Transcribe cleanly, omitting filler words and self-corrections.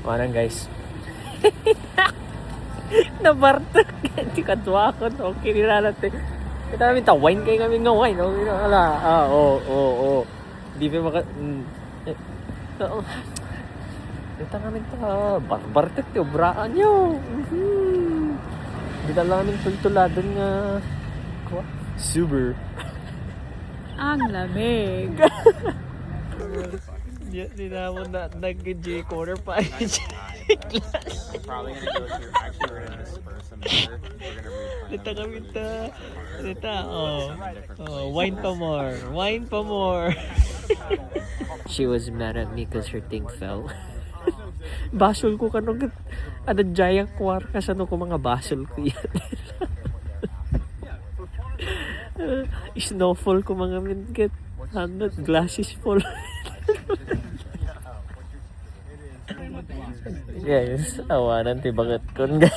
Manang guys. Nabartok. Hindi ka tuwa ko. Okay nila natin. Kita namin ta wine kayo kami nga wine. Okay na ala. Oo. Di pa maka... Kita namin ta. Barbartek ti obraan nyo. Kita lang namin tultuladan nga. Super. Ang lamig. Hindi na mo na nag-J corner pa. Probably gonna go through. Actually, we're gonna disperse them better. We're gonna read. Dita kami ta. Dita, wine pa more. Wine pa more. She was mad at me because her thing fell. Basol ko kanong jaya kwar kasi ano ko mga basol ko yan. Snowfall ko mga minket. 100 glasses full. Guys, awanan ti bagat kon guys.